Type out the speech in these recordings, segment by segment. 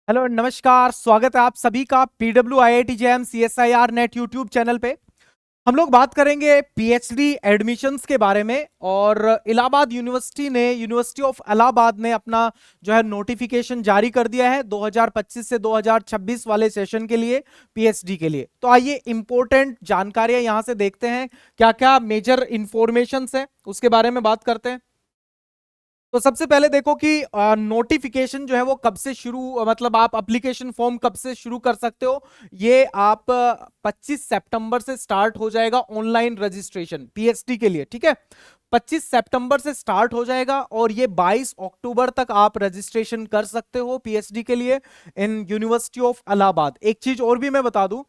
Hello नमस्कार, स्वागत है आप सभी का PW IIT JAM CSIR NET YouTube channel पे। हम लोग बात करेंगे पीएचडी एडमिशन्स के बारे में। और इलाहाबाद यूनिवर्सिटी ऑफ इलाहाबाद ने अपना जो है नोटिफिकेशन जारी कर दिया है 2025 से 2026 वाले सेशन के लिए, पीएचडी के लिए। तो आइए इंपॉर्टेंट जानकारियां यहां से देखते हैं, क्या क्या मेजर इंफॉर्मेशंस है उसके बारे में बात करते हैं। तो सबसे पहले देखो कि नोटिफिकेशन जो है वो कब से शुरू, मतलब आप एप्लीकेशन फॉर्म कब से शुरू कर सकते हो। ये आप 25 सितंबर से स्टार्ट हो जाएगा ऑनलाइन रजिस्ट्रेशन पीएचडी के लिए, ठीक है। 25 सितंबर से स्टार्ट हो जाएगा और ये 22 अक्टूबर तक आप रजिस्ट्रेशन कर सकते हो पीएचडी के लिए इन यूनिवर्सिटी ऑफ इलाहाबाद। एक चीज और भी मैं बता दूं,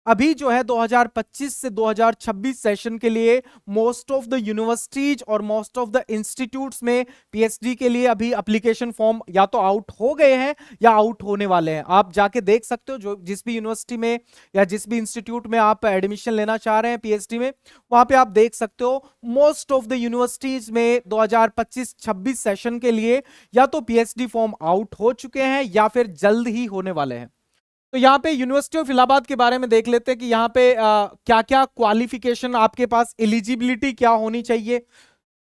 अभी जो है 2025 से 2026 सेशन के लिए मोस्ट ऑफ द यूनिवर्सिटीज और मोस्ट ऑफ द इंस्टीट्यूट्स में पीएचडी के लिए अभी एप्लीकेशन फॉर्म या तो आउट हो गए हैं या आउट होने वाले हैं। आप जाके देख सकते हो, जो जिस भी यूनिवर्सिटी में या जिस भी इंस्टीट्यूट में आप एडमिशन लेना चाह रहे हैं पीएचडी में, वहां पे आप देख सकते हो मोस्ट ऑफ द यूनिवर्सिटीज में 2025-26 सेशन के लिए या तो पीएचडी फॉर्म आउट हो चुके हैं या फिर जल्द ही होने वाले हैं। तो यहाँ पे यूनिवर्सिटी ऑफ इलाहाबाद के बारे में देख लेते हैं कि यहाँ पे क्या क्या क्वालिफिकेशन, आपके पास एलिजिबिलिटी क्या होनी चाहिए,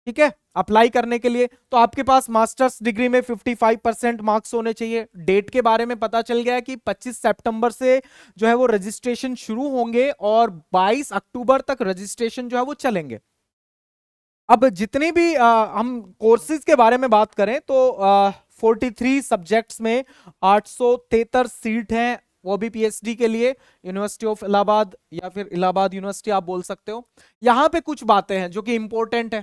ठीक है, अप्लाई करने के लिए। तो आपके पास मास्टर्स डिग्री में 55% मार्क्स होने चाहिए। डेट के बारे में पता चल गया है कि 25 सितंबर से जो है वो रजिस्ट्रेशन शुरू होंगे और 22 अक्टूबर तक रजिस्ट्रेशन जो है वो चलेंगे। अब जितने भी हम कोर्सेज के बारे में बात करें तो 43 सब्जेक्ट्स में 873 सीट हैं, वो भी पीएचडी के लिए, यूनिवर्सिटी ऑफ इलाहाबाद या फिर इलाहाबाद यूनिवर्सिटी आप बोल सकते हो। यहां पे कुछ बातें हैं जो कि इंपॉर्टेंट है,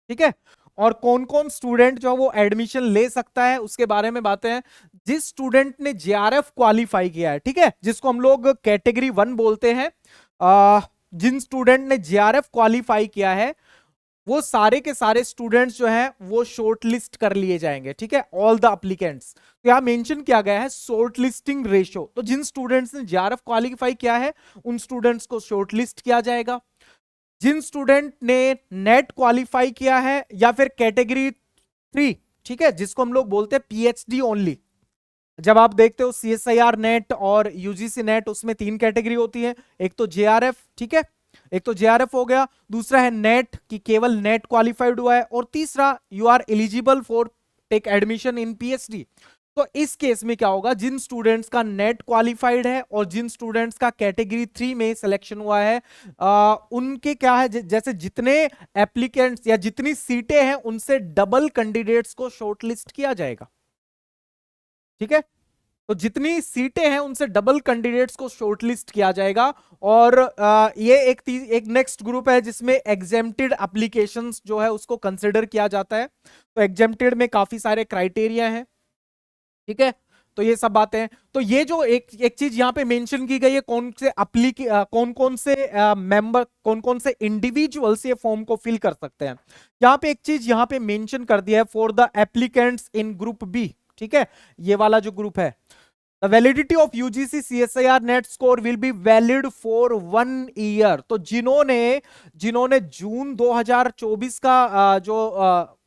ठीक है। और कौन कौन स्टूडेंट जो वो एडमिशन ले सकता है उसके बारे में बातें हैं। जिस स्टूडेंट ने जेआरएफ क्वालिफाई किया है, ठीक है, जिसको हम लोग कैटेगरी 1 बोलते हैं, जिन स्टूडेंट ने जेआरएफ क्वालिफाई किया है वो सारे के सारे स्टूडेंट्स जो हैं वो शॉर्ट लिस्ट कर लिए जाएंगे, ठीक है, ऑल द एप्लीकेंट्स। तो यहां मेंशन किया गया है शॉर्ट लिस्टिंग रेशियो। तो जिन स्टूडेंट्स ने जेआरएफ क्वालिफाई किया है उन स्टूडेंट्स को शॉर्ट लिस्ट किया जाएगा। जिन स्टूडेंट ने नेट क्वालिफाई किया है या फिर कैटेगरी 3, ठीक है, जिसको हम लोग बोलते हैं पीएचडी ओनली। जब आप देखते हो सीएसआईआर नेट और यूजीसी नेट, उसमें 3 कैटेगरी होती है, एक तो जेआरएफ, ठीक है, एक तो जेआरएफ हो गया, दूसरा है नेट कि केवल नेट क्वालिफाइड हुआ है, और तीसरा you are eligible for tech admission in PhD. तो इस केस में क्या होगा, जिन स्टूडेंट्स का नेट क्वालिफाइड है और जिन स्टूडेंट्स का कैटेगरी 3 में सिलेक्शन हुआ है, उनके क्या है, जैसे जितने एप्लीकेंट्स या जितनी सीटें हैं उनसे डबल कैंडिडेट्स को शॉर्टलिस्ट किया जाएगा, ठीक है। तो जितनी सीटें हैं उनसे डबल कैंडिडेट्स को शॉर्टलिस्ट किया जाएगा। और ये एक नेक्स्ट ग्रुप है जिसमें एग्जेम्प्टेड एप्लीकेशंस जो है उसको कंसिडर किया जाता है। तो एग्जेम्प्टेड में काफी सारे क्राइटेरिया हैं, ठीक है। तो ये सब बातें हैं। तो ये जो एक चीज यहाँ पे मेंशन की गई है, कौन कौन से मेंबर, कौन कौन से इंडिविजुअल्स ये फॉर्म को फिल कर सकते हैं। यहाँ पे एक चीज यहाँ पे मेंशन कर दिया है, for the applicants in group B, ठीक है, ये वाला जो ग्रुप है, The validity of UGC CSIR net score will be valid for 1 year। तो जिन्होंने जून 2024 का जो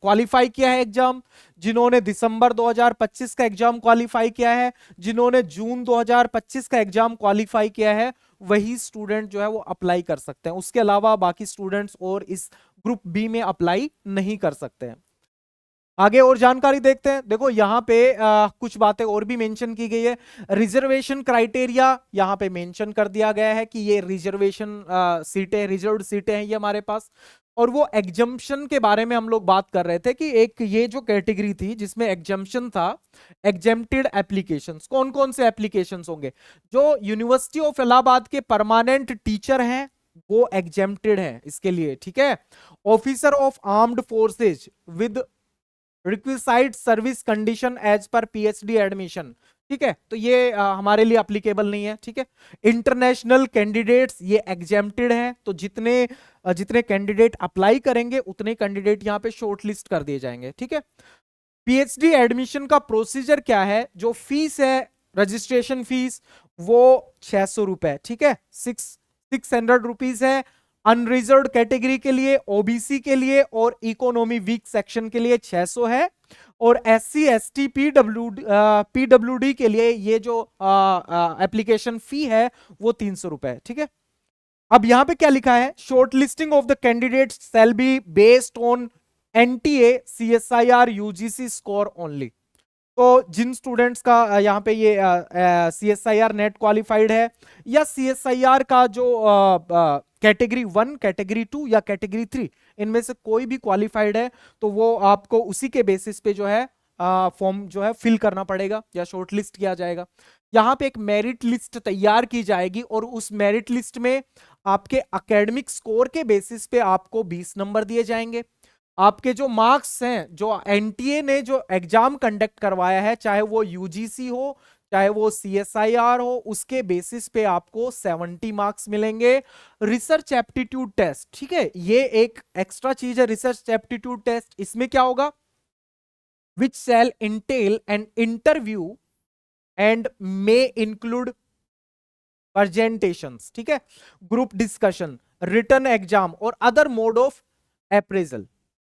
क्वालिफाई किया है एग्जाम, जिन्होंने दिसंबर 2025 का एग्जाम क्वालिफाई किया है, जिन्होंने जून 2025 का एग्जाम क्वालिफाई किया है, वही स्टूडेंट जो है वो अप्लाई कर सकते हैं। उसके अलावा बाकी स्टूडेंट्स और इस ग्रुप बी में अप्लाई नहीं कर सकते हैं। आगे और जानकारी देखते हैं। देखो यहाँ पे कुछ बातें और भी मेंशन की गई है। रिजर्वेशन क्राइटेरिया यहाँ पे मेंशन कर दिया गया है कि ये रिजर्वेशन सीटें, रिजर्व्ड सीटें हैं ये हमारे पास। और वो एग्जम्पशन के बारे में हम लोग बात कर रहे थे कि एक ये जो कैटेगरी थी जिसमें एग्जम्पशन था, एग्जेम्प्टेड एप्लीकेशंस, कौन कौन से एप्लीकेशंस होंगे। जो यूनिवर्सिटी ऑफ इलाहाबाद के परमानेंट टीचर हैं वो एग्जेम्प्टेड हैं इसके लिए, ठीक है। Officer of armed forces with requisite service condition as per PhD admission, ठीक है, तो ये हमारे लिए अप्लीकेबल नहीं है, ठीक है। इंटरनेशनल कैंडिडेट्स ये एग्जेम्प्टेड हैं। तो जितने कैंडिडेट अप्लाई करेंगे उतने कैंडिडेट यहाँ पे शॉर्टलिस्ट कर दिए जाएंगे, ठीक है। पीएचडी एडमिशन का प्रोसीजर क्या है, जो फीस है, रजिस्ट्रेशन फीस वो 600 रुपए, ठीक है, 600 रुपीज है। अनरिजर्व्ड कैटेगरी के लिए, ओबीसी के लिए और इकोनॉमी वीक सेक्शन के लिए 600 है। और SC ST PWD के लिए ये जो एप्लीकेशन फी है वो 300 रुपए, ठीक है। अब यहां पे क्या लिखा है, short listing of the candidate shall be based on NTA CSIR UGC score only. तो जिन स्टूडेंट्स का यहाँ पे ये CSIR नेट क्वालिफाइड है या CSIR का जो कैटेगरी 1, कैटेगरी 2 या कैटेगरी 3 इनमें से कोई भी क्वालिफाइड है, तो वो आपको उसी के बेसिस पे जो है फॉर्म जो है फिल करना पड़ेगा या शॉर्ट लिस्ट किया जाएगा। यहाँ पे एक मेरिट लिस्ट तैयार की जाएगी और उस मेरिट लिस्ट में आपके एकेडमिक स्कोर के बेसिस पे आपको 20 नंबर दिए जाएंगे। आपके जो मार्क्स हैं, जो NTA ने जो एग्जाम कंडक्ट करवाया है, चाहे वो UGC हो चाहे वो CSIR हो, उसके बेसिस पे आपको 70 मार्क्स मिलेंगे। रिसर्च एप्टीट्यूड टेस्ट, ठीक है, ये एक एक्स्ट्रा चीज है रिसर्च एप्टीट्यूड टेस्ट। इसमें क्या होगा, which shall entail an interview and may include presentations, ठीक है, ग्रुप डिस्कशन, रिटन एग्जाम और अदर मोड ऑफ अप्रेजल।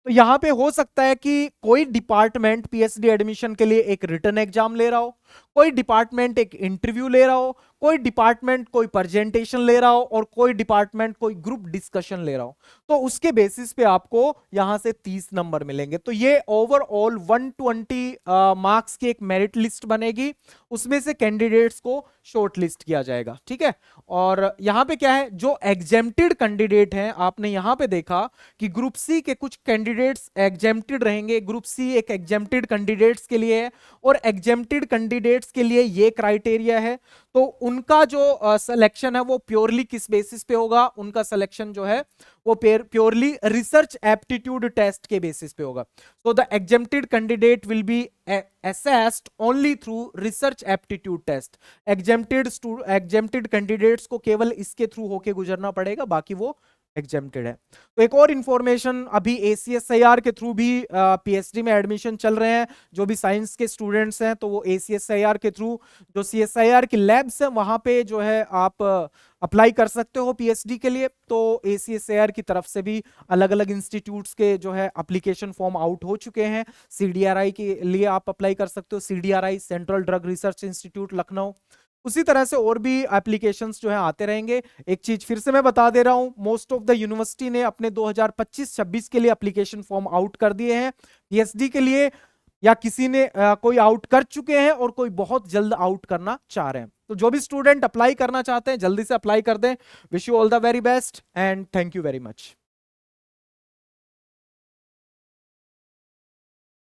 तो यहां पे हो सकता है कि कोई डिपार्टमेंट PhD एडमिशन के लिए एक रिटन एग्जाम ले रहा हो, कोई डिपार्टमेंट एक इंटरव्यू ले रहा हो, कोई डिपार्टमेंट कोई प्रेजेंटेशन ले रहा हो और कोई डिपार्टमेंट कोई ग्रुप डिस्कशन ले रहा हो। तो उसके बेसिस पे आपको यहां से 30 नंबर मिलेंगे। तो ये ओवरऑल 120 मार्क्स की एक मेरिट लिस्ट बनेगी, उसमें से कैंडिडेट्स को शॉर्ट लिस्ट किया जाएगा, ठीक है। और यहां पे क्या है, जो एग्जेम्प्टेड कैंडिडेट हैं, आपने यहां पे देखा कि ग्रुप सी के कुछ कैंडिडेट्स एग्जेम्प्टेड रहेंगे। ग्रुप सी एक एग्जेम्प्टेड कैंडिडेट्स के लिए है और एग्जेम्प्टेड कैंडिडेट्स के लिए ये क्राइटेरिया है। तो उनका जो सिलेक्शन है वो प्योरली किस बेसिस पे होगा, उनका सिलेक्शन जो है वो प्योरली रिसर्च एप्टीट्यूड टेस्ट के बेसिस पे होगा। So the exempted candidate will be assessed only through research aptitude test। Exempted candidates को केवल इसके थ्रू होके गुजरना पड़ेगा, बाकी वो एग्जेम्प्टेड है। तो एक और इंफॉर्मेशन, अभी ACSIR के थ्रू भी PhD में एडमिशन चल रहे हैं। जो भी साइंस के स्टूडेंट्स हैं तो वो ACSIR के थ्रू जो CSIR की लैब्स हैं वहां पे जो है आप अप्लाई कर सकते हो PhD के लिए। तो ACSIR की तरफ से भी अलग अलग इंस्टीट्यूट्स के जो है एप्लीकेशन फॉर्म आउट हो चुके हैं। CDRI के लिए आप अप्लाई कर सकते हो, CDRI central drug research institute Lucknow. उसी तरह से और भी एप्लीकेशंस जो है आते रहेंगे। एक चीज फिर से मैं बता दे रहा हूं, मोस्ट ऑफ द यूनिवर्सिटी ने अपने 2025-26 के लिए एप्लीकेशन फॉर्म आउट कर दिए हैं PhD के लिए, या किसी ने कोई आउट कर चुके हैं और कोई बहुत जल्द आउट करना चाह रहे हैं। तो जो भी स्टूडेंट अप्लाई करना चाहते हैं जल्दी से अप्लाई कर दें। Wish you all the very best and thank you very much.